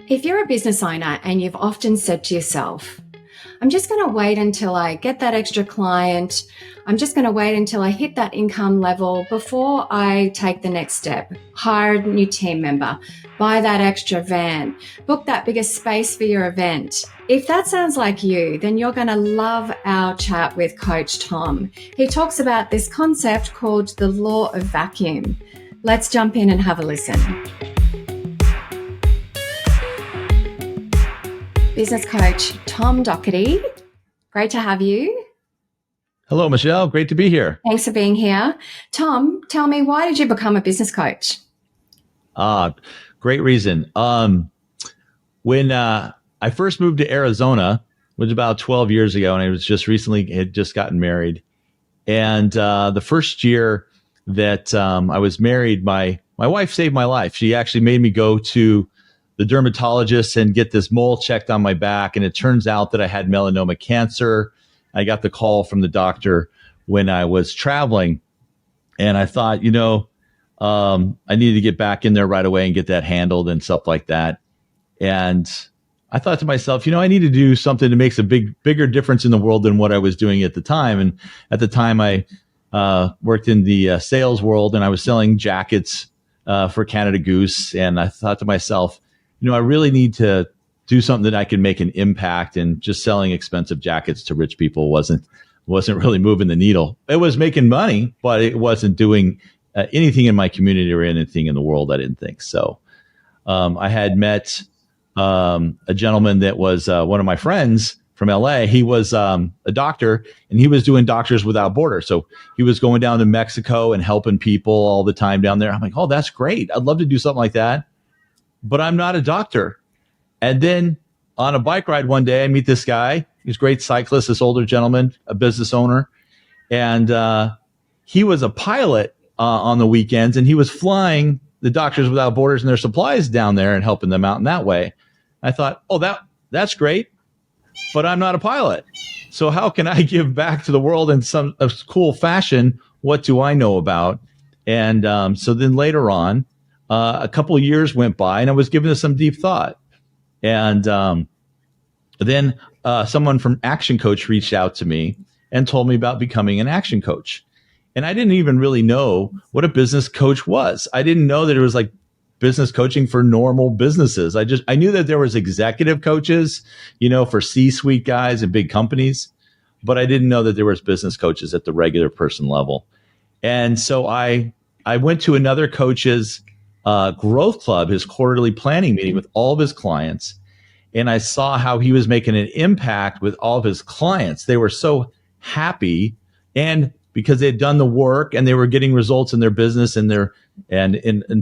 If you're a business owner and you've often said to yourself, I'm just going to wait until I get that extra client, I'm just going to wait until I hit that income level before I take the next step, hire a new team member, buy that extra van, book that bigger space for your event. If that sounds like you, then you're going to love our chat with Coach Tom. He talks about this concept called the law of vacuum. Let's jump in and have a listen. Business coach Tom Dougherty, great to have you. Hello, Michelle. Great to be here. Thanks for being here. Tom, tell me, why did you become a business coach? Great reason. When I first moved to Arizona, it was about 12 years ago, and I was had just gotten married. And the first year that I was married, my wife saved my life. She actually made me go to the dermatologist and get this mole checked on my back. And it turns out that I had melanoma cancer. I got the call from the doctor when I was traveling. And I thought, I needed to get back in there right away and get that handled and stuff like that. And I thought to myself, I need to do something that makes a bigger difference in the world than what I was doing at the time. And at the time I worked in the sales world, and I was selling jackets for Canada Goose. And I thought to myself, I really need to do something that I can make an impact, and just selling expensive jackets to rich people wasn't really moving the needle. It was making money, but it wasn't doing anything in my community or anything in the world, I didn't think. So I had met a gentleman that was one of my friends from LA. He was a doctor, and he was doing Doctors Without Borders. So he was going down to Mexico and helping people all the time down there. I'm like, oh, that's great. I'd love to do something like that, but I'm not a doctor. And then on a bike ride one day, I meet this guy. He's a great cyclist, this older gentleman, a business owner. And he was a pilot on the weekends, and he was flying the Doctors Without Borders and their supplies down there and helping them out in that way. I thought, oh, that's great, but I'm not a pilot. So how can I give back to the world in some cool fashion? What do I know about? And so then later on, a couple of years went by, and I was giving this some deep thought. And then someone from Action Coach reached out to me and told me about becoming an action coach. And I didn't even really know what a business coach was. I didn't know that it was like business coaching for normal businesses. I knew that there was executive coaches, for C-suite guys and big companies, but I didn't know that there was business coaches at the regular person level. And so I went to another coach's growth club, his quarterly planning meeting with all of his clients. And I saw how he was making an impact with all of his clients. They were so happy, and because they had done the work and they were getting results in their business and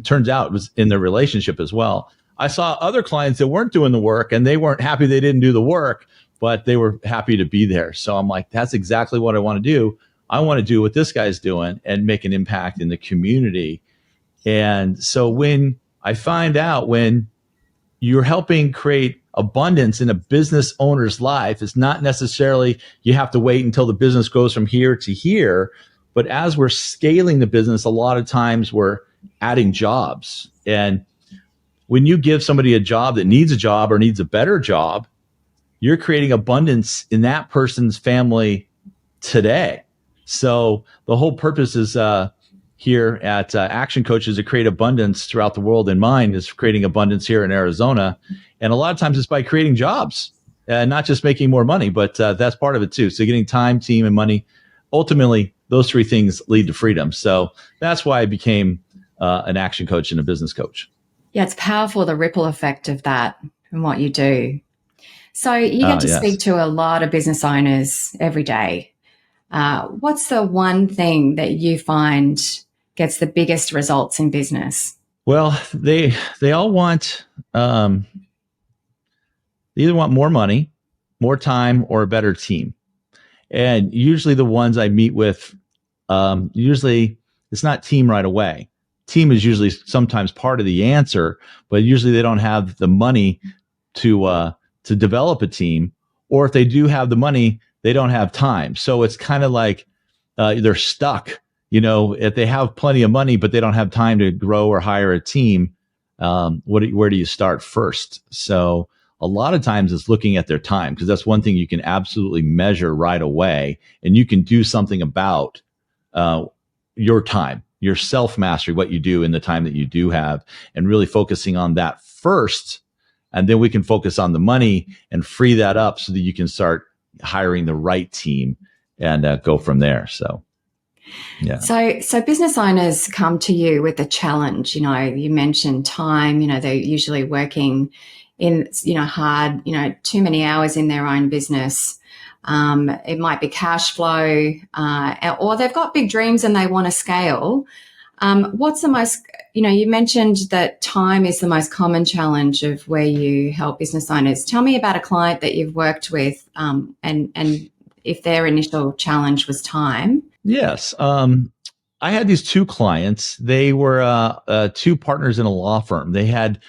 turns out it was in their relationship as well. I saw other clients that weren't doing the work, and they weren't happy they didn't do the work, but they were happy to be there. So I'm like, that's exactly what I want to do. I want to do what this guy's doing and make an impact in the community. And so when I find out when you're helping create abundance in a business owner's life, it's not necessarily you have to wait until the business goes from here to here. But as we're scaling the business, a lot of times we're adding jobs. And when you give somebody a job that needs a job or needs a better job, you're creating abundance in that person's family today. So the whole purpose is here at Action Coaches to create abundance throughout the world. And mine is creating abundance here in Arizona. And a lot of times it's by creating jobs, not just making more money, but that's part of it too. So getting time, team, and money. Ultimately, those three things lead to freedom. So that's why I became an action coach and a business coach. Yeah, it's powerful, the ripple effect of that and what you do. So you get to speak to a lot of business owners every day. What's the one thing that you find gets the biggest results in business? Well, they all want, they either want more money, more time, or a better team. And usually the ones I meet with, usually it's not team right away. Team is usually sometimes part of the answer, but usually they don't have the money to develop a team, or if they do have the money, they don't have time. So it's kind of like they're stuck. If they have plenty of money, but they don't have time to grow or hire a team, Where do you start first? So a lot of times it's looking at their time, because that's one thing you can absolutely measure right away, and you can do something about your time, your self mastery, what you do in the time that you do have, and really focusing on that first. And then we can focus on the money and free that up so that you can start hiring the right team and go from there. So, yeah. So business owners come to you with a challenge. You mentioned time. They're usually working in, hard, too many hours in their own business. It might be cash flow, or they've got big dreams and they want to scale. What's the most, you mentioned that time is the most common challenge of where you help business owners. Tell me about a client that you've worked with, and if their initial challenge was time. Yes. I had these two clients. They were two partners in a law firm. They had,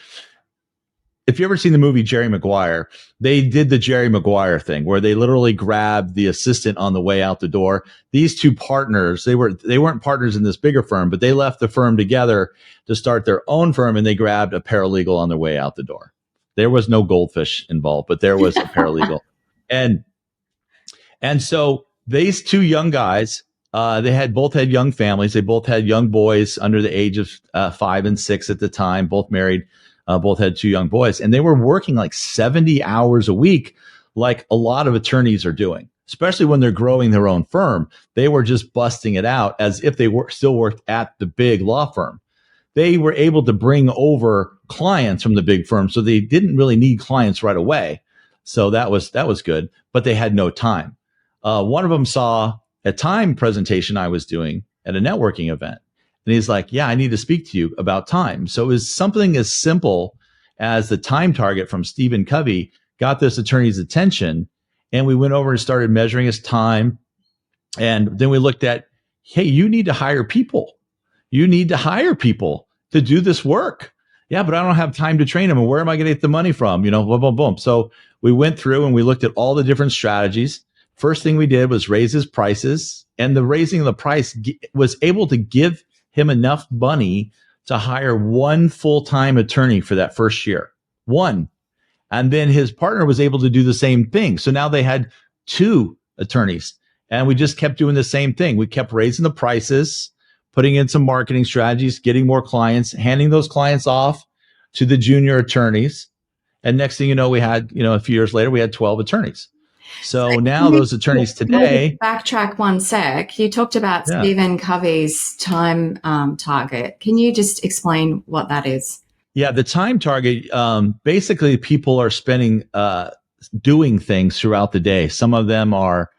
if you ever seen the movie Jerry Maguire, they did the Jerry Maguire thing where they literally grabbed the assistant on the way out the door. These two partners, they weren't partners in this bigger firm, but they left the firm together to start their own firm, and they grabbed a paralegal on their way out the door. There was no goldfish involved, but there was a paralegal. And so these two young guys, they both had young families. They both had young boys under the age of 5 and 6 at the time, both married. Both had two young boys, and they were working like 70 hours a week, like a lot of attorneys are doing, especially when they're growing their own firm. They were just busting it out as if they still worked at the big law firm. They were able to bring over clients from the big firm, so they didn't really need clients right away. So that was good, but they had no time. One of them saw a time presentation I was doing at a networking event. And he's like, yeah, I need to speak to you about time. So it was something as simple as the time target from Stephen Covey got this attorney's attention. And we went over and started measuring his time. And then we looked at, hey, you need to hire people. You need to hire people to do this work. Yeah, but I don't have time to train them. And where am I going to get the money from? Boom, boom, boom. So we went through and we looked at all the different strategies. First thing we did was raise his prices. And the raising of the price was able to give him enough money to hire one full-time attorney for that first year. One. And then his partner was able to do the same thing. So now they had two attorneys, and we just kept doing the same thing. We kept raising the prices, putting in some marketing strategies, getting more clients, handing those clients off to the junior attorneys. And next thing you know, we had, a few years later, we had 12 attorneys. So now those attorneys today. Backtrack one sec. You talked about Stephen Covey's time target. Can you just explain what that is? Yeah, the time target, basically people are spending, doing things throughout the day. Some of them are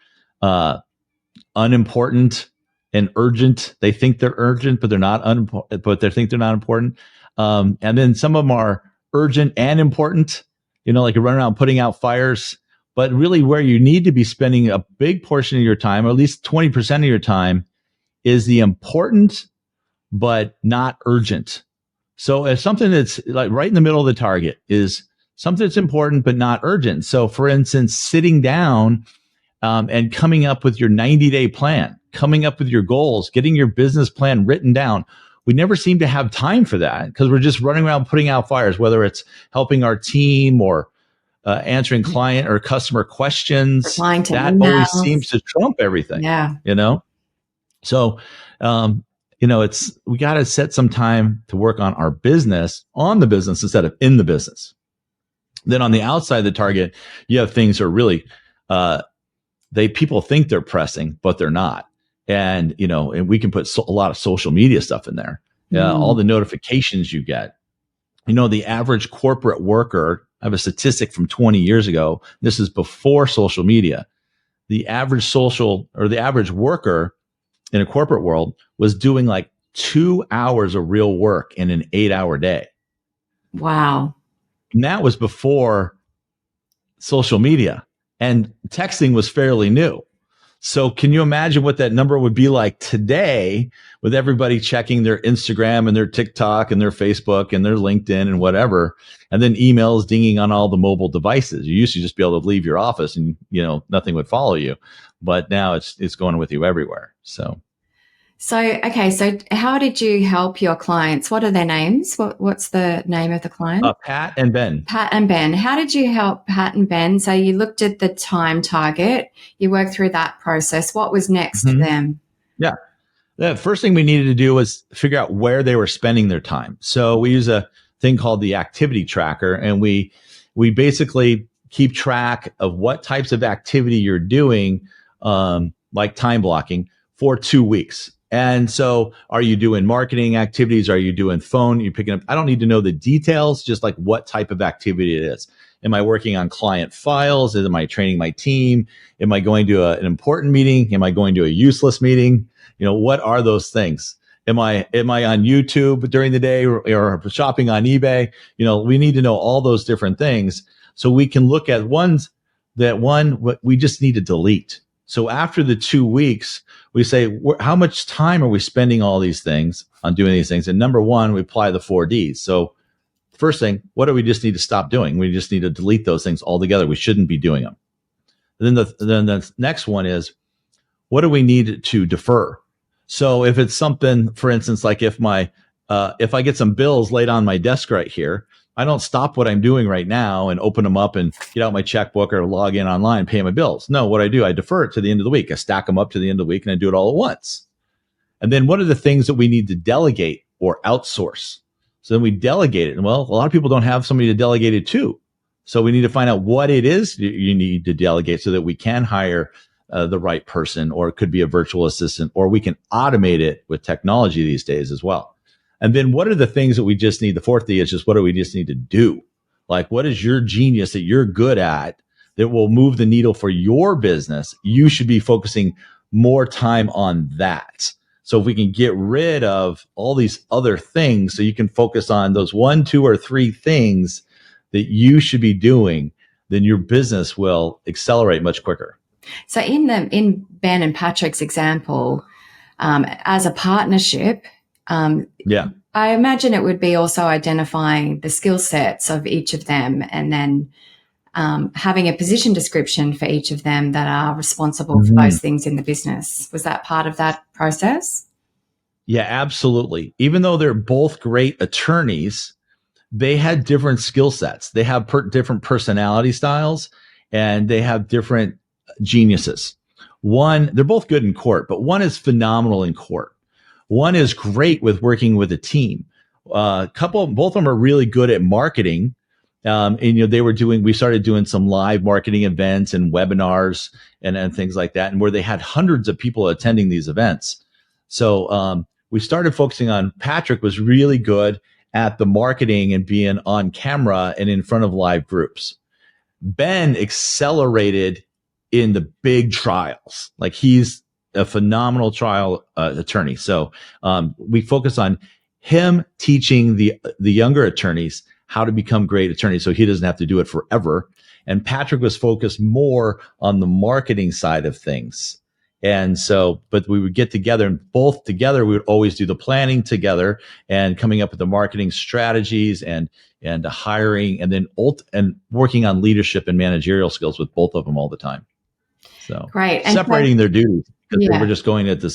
unimportant and urgent. They think they're urgent, but they're not unimportant, but they think they're not important. And then some of them are urgent and important, like you're running around putting out fires. But really where you need to be spending a big portion of your time, or at least 20% of your time, is the important but not urgent. So if something that's like right in the middle of the target is something that's important but not urgent. So for instance, sitting down and coming up with your 90-day plan, coming up with your goals, getting your business plan written down. We never seem to have time for that because we're just running around putting out fires, whether it's helping our team or answering client or customer questions. That always seems to trump everything. Yeah. So, we got to set some time to work on our business, on the business instead of in the business. Then on the outside of the target, you have things that are really, people think they're pressing, but they're not. And, and we can put a lot of social media stuff in there. All the notifications you get, the average corporate worker, I have a statistic from 20 years ago. This is before social media. The average worker in a corporate world was doing like 2 hours of real work in an 8-hour day. Wow. And that was before social media, and texting was fairly new. So can you imagine what that number would be like today with everybody checking their Instagram and their TikTok and their Facebook and their LinkedIn and whatever, and then emails dinging on all the mobile devices? You used to just be able to leave your office and, nothing would follow you, but now it's going with you everywhere. So So, okay. So how did you help your clients? What are their names? What's the name of the client? Pat and Ben. Pat and Ben. How did you help Pat and Ben? So you looked at the time target, you worked through that process. What was next for them? Yeah. The first thing we needed to do was figure out where they were spending their time. So we use a thing called the activity tracker, and we basically keep track of what types of activity you're doing, like time blocking for 2 weeks. And so are you doing marketing activities? Are you doing phone? You picking up? I don't need to know the details, just like what type of activity it is. Am I working on client files? Am I training my team? Am I going to an important meeting? Am I going to a useless meeting? What are those things? Am I on YouTube during the day or shopping on eBay? We need to know all those different things so we can look at what we just need to delete. So after the 2 weeks, we say, how much time are we spending all these things on doing these things? And number one, we apply the 4Ds. So first thing, what do we just need to stop doing? We just need to delete those things altogether. We shouldn't be doing them. And then the next one is, what do we need to defer? So if it's something, for instance, like if I get some bills laid on my desk right here, I don't stop what I'm doing right now and open them up and get out my checkbook or log in online and pay my bills. No, what I do, I defer it to the end of the week. I stack them up to the end of the week and I do it all at once. And then what are the things that we need to delegate or outsource? So then we delegate it. And well, a lot of people don't have somebody to delegate it to. So we need to find out what it is you need to delegate so that we can hire the right person, or it could be a virtual assistant, or we can automate it with technology these days as well. And then what are the things that we just need? The fourth thing is just what do we just need to do? Like, what is your genius that you're good at that will move the needle for your business? You should be focusing more time on that. So if we can get rid of all these other things so you can focus on those 1, 2, or 3 things that you should be doing, then your business will accelerate much quicker. So in Ben and Patrick's example, as a partnership, I imagine it would be also identifying the skill sets of each of them and then having a position description for each of them that are responsible for those things in the business. Was that part of that process? Yeah, absolutely. Even though they're both great attorneys, they had different skill sets. They have different personality styles, and they have different geniuses. One, they're both good in court, but one is phenomenal in court. One is great with working with a team. Both of them are really good at marketing. We started doing some live marketing events and webinars and things like that, and where they had hundreds of people attending these events. So we started focusing on Patrick was really good at the marketing and being on camera and in front of live groups. Ben accelerated in the big trials. Like, he's a phenomenal trial attorney. So we focus on him teaching the younger attorneys how to become great attorneys so he doesn't have to do it forever. And Patrick was focused more on the marketing side of things. And so, but we would get together, and both together, we would always do the planning together and coming up with the marketing strategies and hiring, and then and working on leadership and managerial skills with both of them all the time. So great. And separating their duties because they were just going at the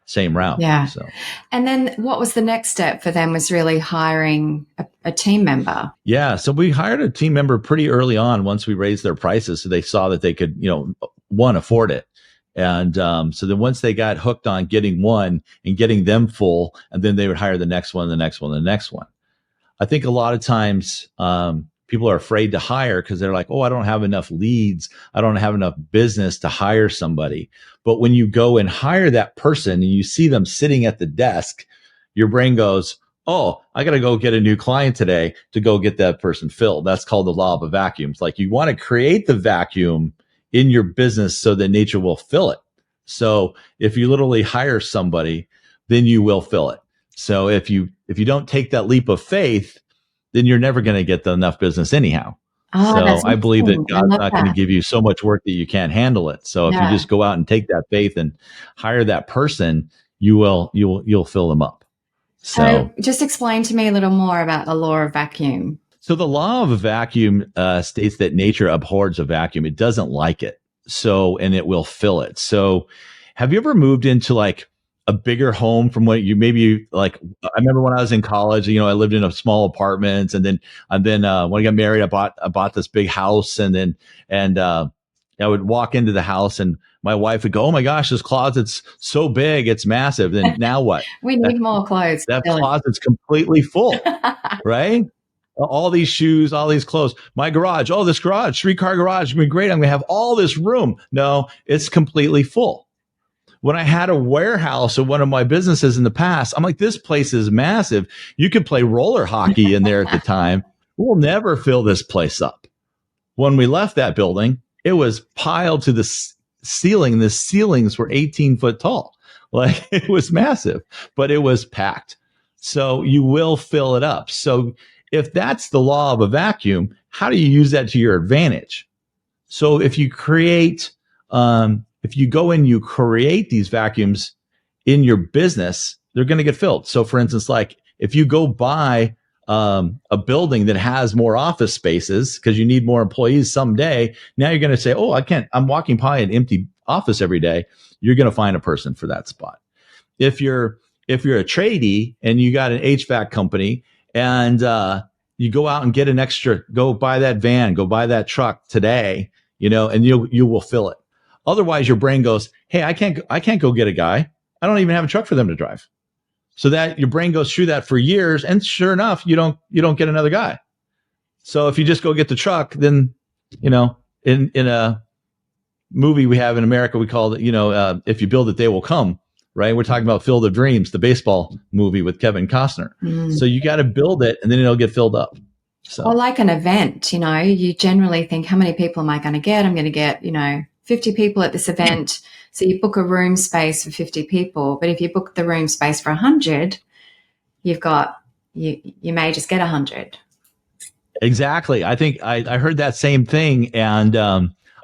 same route. Yeah. So. And then what was the next step for them was really hiring a team member. Yeah. So we hired a team member pretty early on once we raised their prices. So they saw that they could, afford it. And so then once they got hooked on getting one and getting them full, and then they would hire the next one, the next one, the next one. I think a lot of times people are afraid to hire because they're like, oh, I don't have enough leads. I don't have enough business to hire somebody. But when you go and hire that person and you see them sitting at the desk, your brain goes, oh, I got to go get a new client today to go get that person filled. That's called the law of a vacuum. It's like you want to create the vacuum in your business so that nature will fill it. So if you literally hire somebody, then you will fill it. So if you don't take that leap of faith, then you're never going to get enough business anyhow. So I believe that God's not going to give you so much work that you can't handle it. So if you just go out and take that faith and hire that person, you'll fill them up. So just explain to me a little more about the law of vacuum. So the law of a vacuum states that nature abhors a vacuum. It doesn't like it. And it will fill it. So have you ever moved into like a bigger home from what you maybe like. I remember when I was in college, I lived in a small apartment, and then when I got married, I bought this big house, and I would walk into the house, and my wife would go, "Oh my gosh, this closet's so big, it's massive." Then now what? We need more clothes. That closet's completely full, right? All these shoes, all these clothes. My garage, this garage, 3-car garage, gonna be great. I'm gonna have all this room. No, it's completely full. When I had a warehouse of one of my businesses in the past, I'm like, this place is massive. You could play roller hockey in there at the time. We'll never fill this place up. When we left that building, it was piled to the ceiling. The ceilings were 18 foot tall. Like, it was massive, but it was packed. So you will fill it up. So if that's the law of a vacuum, how do you use that to your advantage? So if you create, if you go and you create these vacuums in your business, they're going to get filled. So for instance, like if you go buy a building that has more office spaces because you need more employees someday, now you're going to say, oh, I'm walking by an empty office every day. You're going to find a person for that spot. If you're a tradie and you got an HVAC company and you go out and get go buy that van, go buy that truck today, and you will fill it. Otherwise, your brain goes, hey, I can't go get a guy. I don't even have a truck for them to drive. So that your brain goes through that for years, and sure enough, you don't get another guy. So if you just go get the truck, then in a movie we have in America, we call it if you build it, they will come. Right? We're talking about Field of Dreams, the baseball movie with Kevin Costner. So you got to build it, and then it'll get filled up. So, or like an event, you generally think, how many people am I going to get? I'm going to get 50 people at this event. So you book a room space for 50 people. But if you book the room space for 100, you may just get 100. Exactly. I think I heard that same thing. And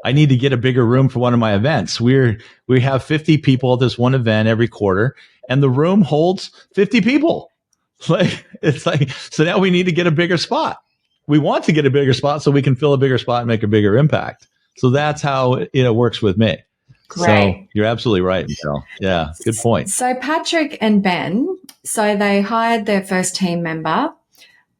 I need to get a bigger room for one of my events. We have 50 people at this one event every quarter, and the room holds 50 people. So now we need to get a bigger spot. We want to get a bigger spot so we can fill a bigger spot and make a bigger impact. So that's how it works with me. Great. So you're absolutely right, Michelle. Yeah, good point. So Patrick and Ben, so they hired their first team member.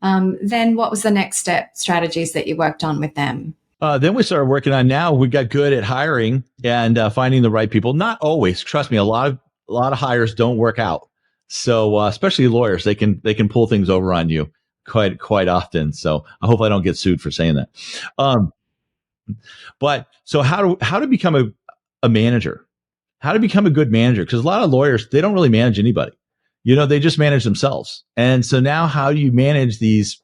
Then what was the next step strategies that you worked on with them? Then we started working on, now we got good at hiring and finding the right people. Not always. Trust me, a lot of hires don't work out. So especially lawyers, they can pull things over on you quite often. So I hope I don't get sued for saying that. But so how to become a manager, how to become a good manager? Because a lot of lawyers, they don't really manage anybody. They just manage themselves. And so now how do you manage these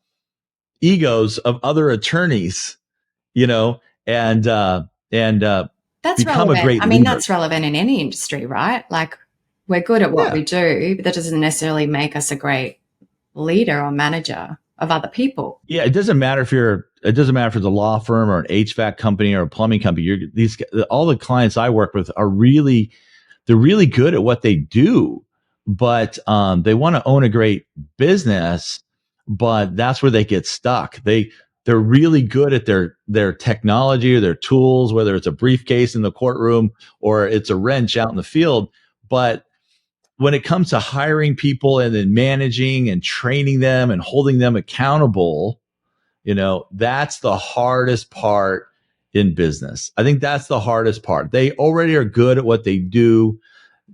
egos of other attorneys? And that's become relevant. a great I mean, leader. that's relevant in any industry, right? Like, we're good at what we do, but that doesn't necessarily make us a great leader or manager of other people. Yeah, it doesn't matter if it's a law firm or an HVAC company or a plumbing company. All the clients I work with they're really good at what they do, but they want to own a great business, but that's where they get stuck. They're really good at their technology or their tools, whether it's a briefcase in the courtroom or it's a wrench out in the field. But when it comes to hiring people and then managing and training them and holding them accountable, that's the hardest part in business. I think that's the hardest part. They already are good at what they do.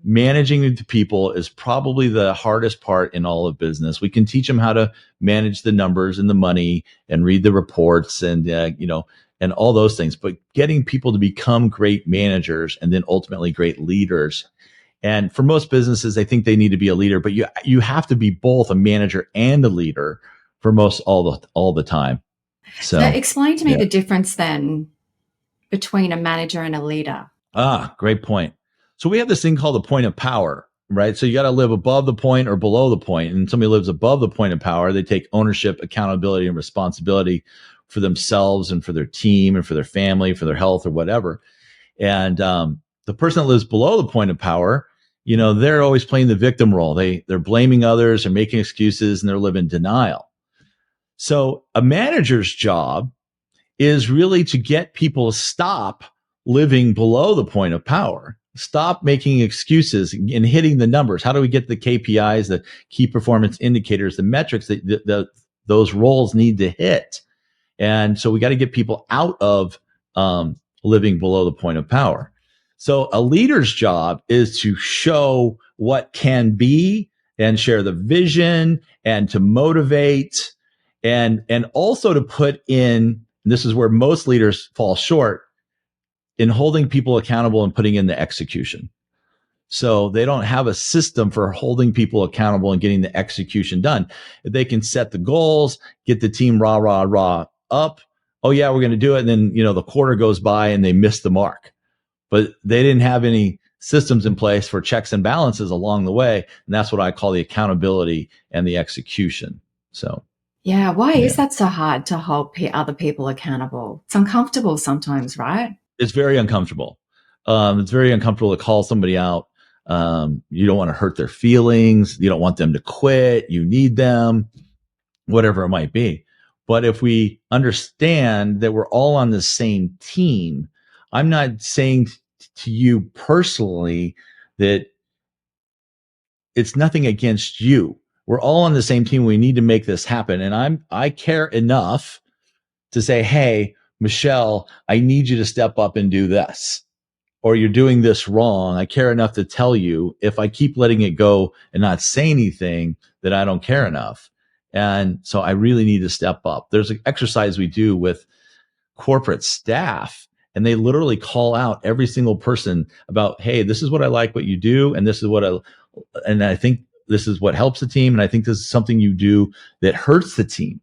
Managing the people is probably the hardest part in all of business. We can teach them how to manage the numbers and the money and read the reports and, and all those things, but getting people to become great managers and then ultimately great leaders. And for most businesses, they think they need to be a leader, but you have to be both a manager and a leader for most all the time. So explain to me the difference then between a manager and a leader. Great point. So we have this thing called the point of power, right? So you got to live above the point or below the point. And somebody lives above the point of power. They take ownership, accountability, and responsibility for themselves and for their team and for their family, for their health or whatever. And the person that lives below the point of power, they're always playing the victim role. They're blaming others, they're making excuses, and they're living in denial. So a manager's job is really to get people to stop living below the point of power stop making excuses and hitting the numbers. How do we get the KPIs, the key performance indicators, the metrics that those roles need to hit? And so we got to get people out of living below the point of power. So a leader's job is to show what can be and share the vision and to motivate and also to put in, this is where most leaders fall short, in holding people accountable and putting in the execution. So they don't have a system for holding people accountable and getting the execution done. If they can set the goals, get the team rah up. Oh yeah, we're going to do it. And then, the quarter goes by and they miss the mark, but they didn't have any systems in place for checks and balances along the way. And that's what I call the accountability and the execution. So. Yeah. Why is that so hard to hold other people accountable? It's uncomfortable sometimes, right? It's very uncomfortable. It's very uncomfortable to call somebody out. You don't want to hurt their feelings. You don't want them to quit. You need them, whatever it might be. But if we understand that we're all on the same team, I'm not saying to you personally that it's nothing against you. We're all on the same team. We need to make this happen. And I care enough to say, hey, Michelle, I need you to step up and do this, or you're doing this wrong. I care enough to tell you. If I keep letting it go and not say anything, that I don't care enough. And so I really need to step up. There's an exercise we do with corporate staff, and they literally call out every single person about, hey, this is what I like what you do. And this is and I think this is what helps the team. And I think this is something you do that hurts the team.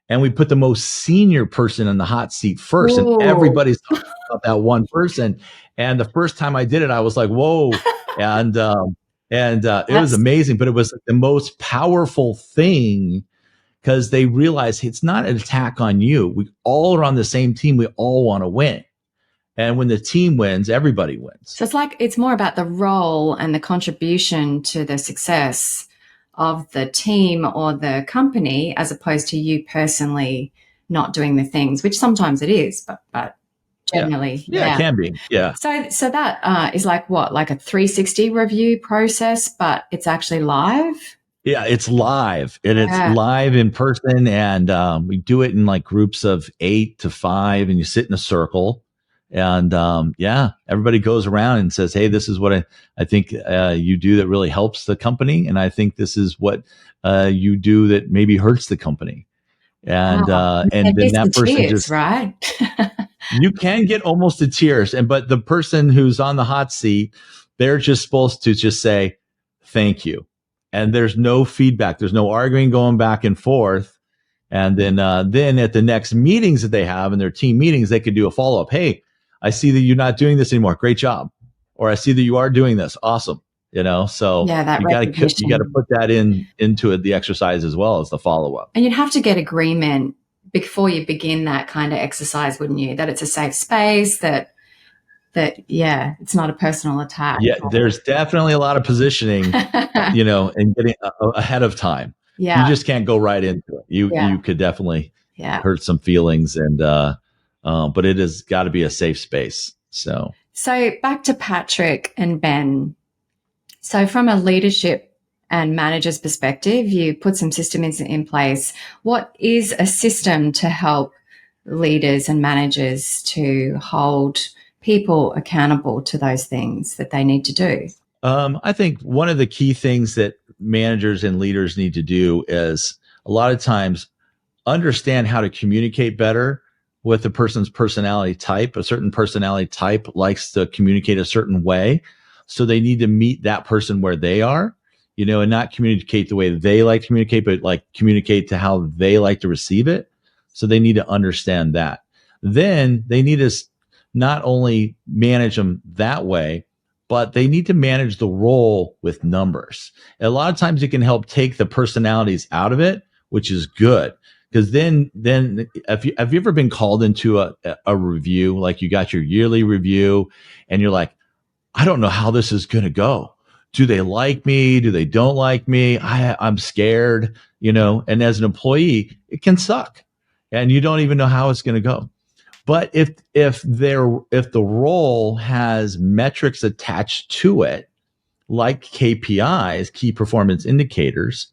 And we put the most senior person in the hot seat first. Ooh. And everybody's talking about that one person. And the first time I did it, I was like, whoa. And it was amazing, but it was the most powerful thing because they realized it's not an attack on you. We all are on the same team. We all want to win. And when the team wins, everybody wins. So it's more about the role and the contribution to the success of the team or the company, as opposed to you personally not doing the things, which sometimes it is, but generally. Yeah, it can be. Yeah. So that is like what, like a 360 review process, but it's actually live? Yeah, it's live, and it's live in person. And we do it in like groups of 8 to 5, and you sit in a circle. And everybody goes around and says, hey, this is what I think you do that really helps the company. And I think this is what you do that maybe hurts the company. And and then that person tears, right? You can get almost to tears. But the person who's on the hot seat, they're just supposed to just say, thank you. And there's no feedback. There's no arguing going back and forth. And then at the next meetings that they have in their team meetings, they could do a follow-up. Hey, I see that you're not doing this anymore. Great job. Or I see that you are doing this. Awesome. So you got to put that into the exercise as well as the follow-up. And you'd have to get agreement before you begin that kind of exercise, wouldn't you? That it's a safe space, that it's not a personal attack. Yeah, there's definitely a lot of positioning, and getting ahead of time. Yeah. You just can't go right into it. You could definitely hurt some feelings, and but it has got to be a safe space. So back to Patrick and Ben. So from a leadership and manager's perspective, you put some systems in place. What is a system to help leaders and managers to hold people accountable to those things that they need to do? I think one of the key things that managers and leaders need to do is a lot of times understand how to communicate better with a person's personality type. A certain personality type likes to communicate a certain way. So they need to meet that person where they are, and not communicate the way they like to communicate, but like communicate to how they like to receive it. So they need to understand that. Then they need to not only manage them that way, but they need to manage the role with numbers. And a lot of times it can help take the personalities out of it, which is good. Because then have you ever been called into a review, like you got your yearly review and you're like, I don't know how this is going to go. Do they like me? Do they don't like me? I'm scared, and as an employee, it can suck and you don't even know how it's going to go. But if the role has metrics attached to it, like KPIs, key performance indicators,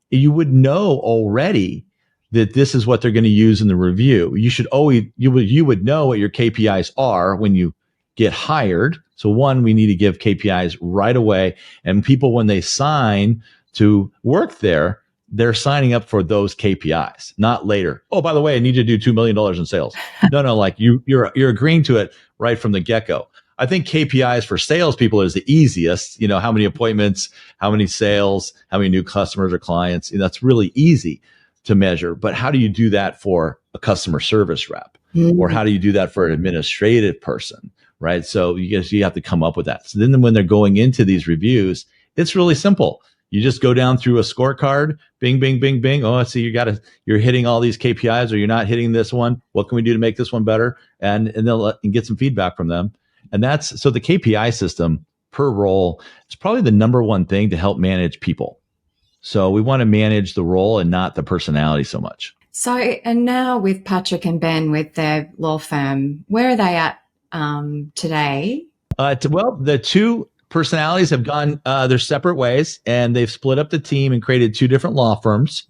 you would know already that this is what they're going to use in the review. You would know what your KPIs are when you get hired. So one, we need to give KPIs right away. And people, when they sign to work there, they're signing up for those KPIs, not later. Oh, by the way, I need you to do $2 million in sales. No, like you're agreeing to it right from the get-go. I think KPIs for salespeople is the easiest. How many appointments, how many sales, how many new customers or clients. That's really easy to measure. But how do you do that for a customer service rep? Or how do you do that for an administrative person? Right. So you have to come up with that. So then when they're going into these reviews, it's really simple. You just go down through a scorecard, bing, bing, bing, bing. Oh, I see you're hitting all these KPIs, or you're not hitting this one. What can we do to make this one better? And they'll get some feedback from them. And so the KPI system per role is probably the number one thing to help manage people. So we want to manage the role and not the personality so much. So, and now with Patrick and Ben with their law firm, where are they at today? Well, the two personalities have gone their separate ways, and they've split up the team and created two different law firms.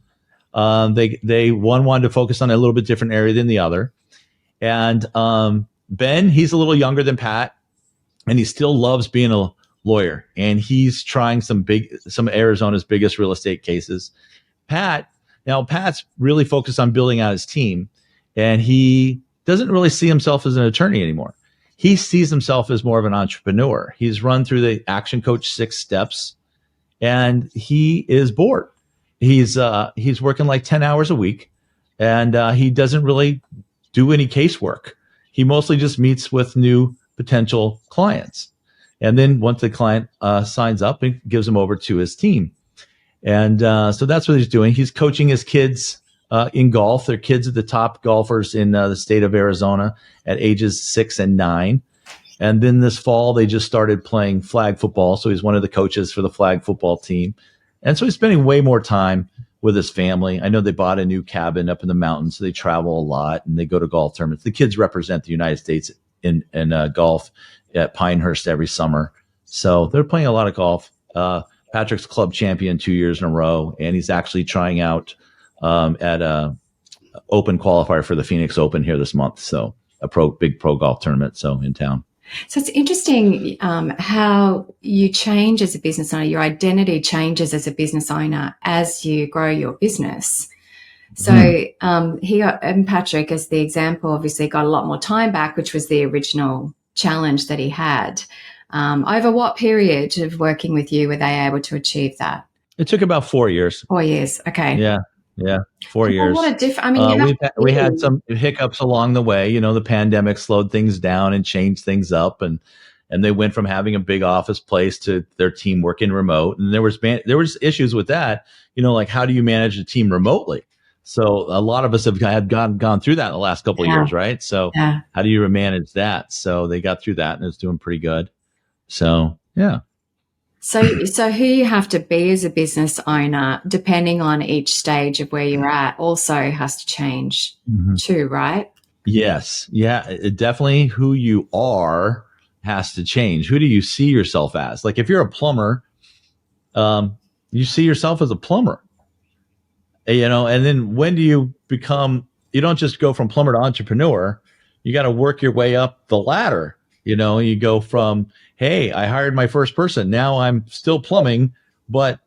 They one wanted to focus on a little bit different area than the other. And Ben, he's a little younger than Pat, and he still loves being a lawyer, and he's trying some Arizona's biggest real estate cases. Pat's really focused on building out his team, and he doesn't really see himself as an attorney anymore. He sees himself as more of an entrepreneur. He's run through the Action Coach 6 steps, and he is bored. He's working like 10 hours a week, and he doesn't really do any casework. He mostly just meets with new potential clients. And then once the client signs up, he gives them over to his team. And so that's what he's doing. He's coaching his kids in golf. They're kids of the top golfers in the state of Arizona at ages 6 and 9. And then this fall, they just started playing flag football. So he's one of the coaches for the flag football team. And so he's spending way more time with his family. I know they bought a new cabin up in the mountains, so they travel a lot and they go to golf tournaments. The kids represent the United States in golf at Pinehurst every summer. So they're playing a lot of golf. Patrick's club champion 2 years in a row, and he's actually trying out at a open qualifier for the Phoenix Open here this month. So a big pro golf tournament. So in town. So it's interesting how you change as a business owner. Your identity changes as a business owner as you grow your business. So he and Patrick, as the example, obviously got a lot more time back, which was the original challenge that he had. Over what period of working with you were they able to achieve that? It took about 4 years. 4 years. Okay. Yeah. 4 years. What a difference. I mean, we had some hiccups along the way. The pandemic slowed things down and changed things up, and they went from having a big office place to their team working remote. And there was issues with that. Like how do you manage a team remotely? So a lot of us have gone through that in the last couple of years, right? So how do you manage that? So they got through that, and it's doing pretty good. So yeah. So who you have to be as a business owner, depending on each stage of where you're at, also has to change too, right? Yes. Yeah. Definitely who you are has to change. Who do you see yourself as? Like if you're a plumber, you see yourself as a plumber, and then when do you don't just go from plumber to entrepreneur. You got to work your way up the ladder. You go from, hey, I hired my first person. Now I'm still plumbing, but,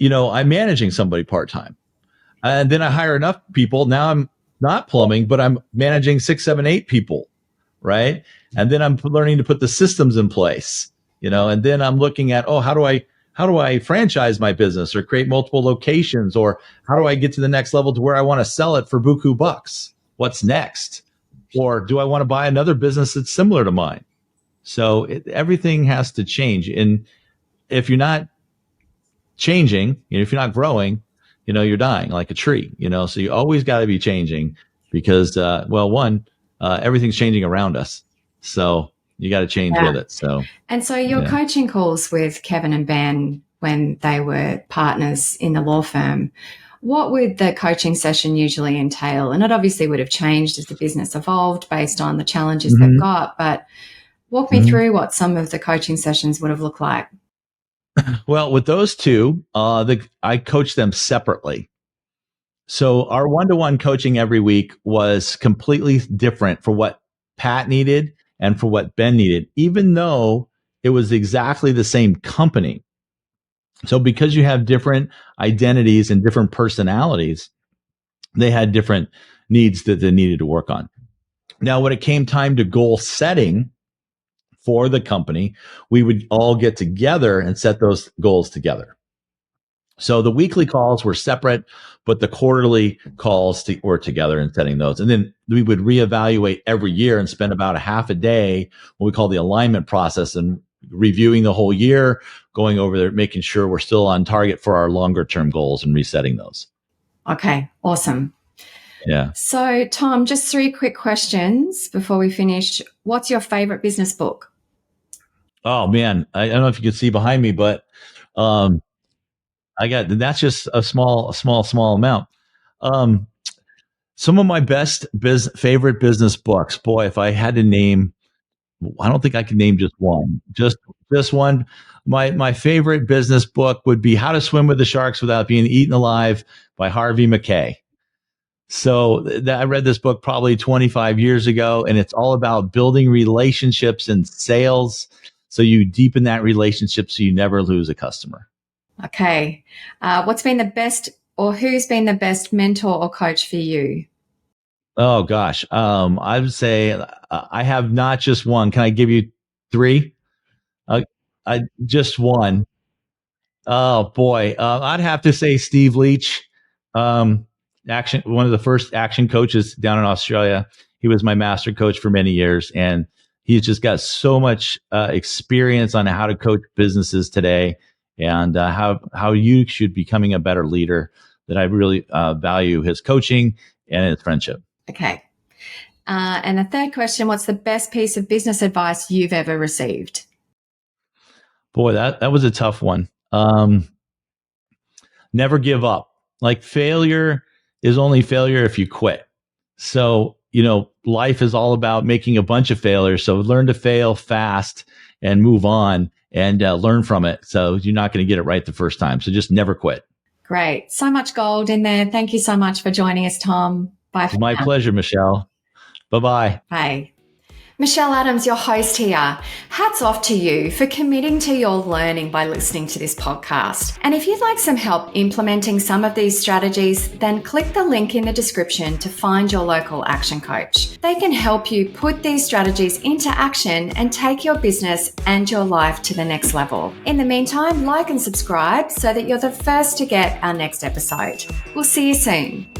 I'm managing somebody part-time. And then I hire enough people. Now I'm not plumbing, but I'm managing 6, 7, 8 people. Right. And then I'm learning to put the systems in place, and then I'm looking at, how do I franchise my business or create multiple locations, or how do I get to the next level to where I want to sell it for buku bucks? What's next? Or do I want to buy another business that's similar to mine? So everything has to change. And if you're not changing, if you're not growing, you're dying like a tree, so you always got to be changing because, everything's changing around us. So you got to change with it. So, and so your coaching calls with Kevin and Ben when they were partners in the law firm, what would the coaching session usually entail? And it obviously would have changed as the business evolved based on the challenges they've got, but walk me through what some of the coaching sessions would have looked like. Well, with those two, I coach them separately. So our one-to-one coaching every week was completely different for what Pat needed and for what Ben needed, even though it was exactly the same company. So because you have different identities and different personalities, they had different needs that they needed to work on. Now, when it came time to goal setting for the company, we would all get together and set those goals together. So the weekly calls were separate, but the quarterly calls were together and setting those. And then we would reevaluate every year and spend about a half a day, what we call the alignment process, and reviewing the whole year, going over there, making sure we're still on target for our longer term goals and resetting those. Okay, awesome. Yeah. So, Tom, just 3 quick questions before we finish. What's your favorite business book? Oh man, I don't know if you can see behind me, but that's just a small amount. Some of my favorite business books. Boy, if I had to name, I don't think I can name just one. Just one. My favorite business book would be How to Swim with the Sharks Without Being Eaten Alive by Harvey McKay. So I read this book probably 25 years ago, and it's all about building relationships and sales. So you deepen that relationship so you never lose a customer. Okay. What's been the best, or who's been the best mentor or coach for you? Oh gosh. I would say I have not just one. Can I give you 3? I just one. Oh boy. I'd have to say Steve Leach, one of the first action coaches down in Australia. He was my master coach for many years, and he's just got so much experience on how to coach businesses today, and how you should be becoming a better leader, that I really value his coaching and his friendship. Okay. And the third question, what's the best piece of business advice you've ever received? Boy, that was a tough one. Never give up. Like, failure is only failure if you quit. So, life is all about making a bunch of failures. So learn to fail fast and move on and learn from it. So you're not going to get it right the first time. So just never quit. Great. So much gold in there. Thank you so much for joining us, Tom. Bye for now. My pleasure, Michelle. Bye-bye. Bye. Michelle Adams, your host here. Hats off to you for committing to your learning by listening to this podcast. And if you'd like some help implementing some of these strategies, then click the link in the description to find your local action coach. They can help you put these strategies into action and take your business and your life to the next level. In the meantime, like and subscribe so that you're the first to get our next episode. We'll see you soon.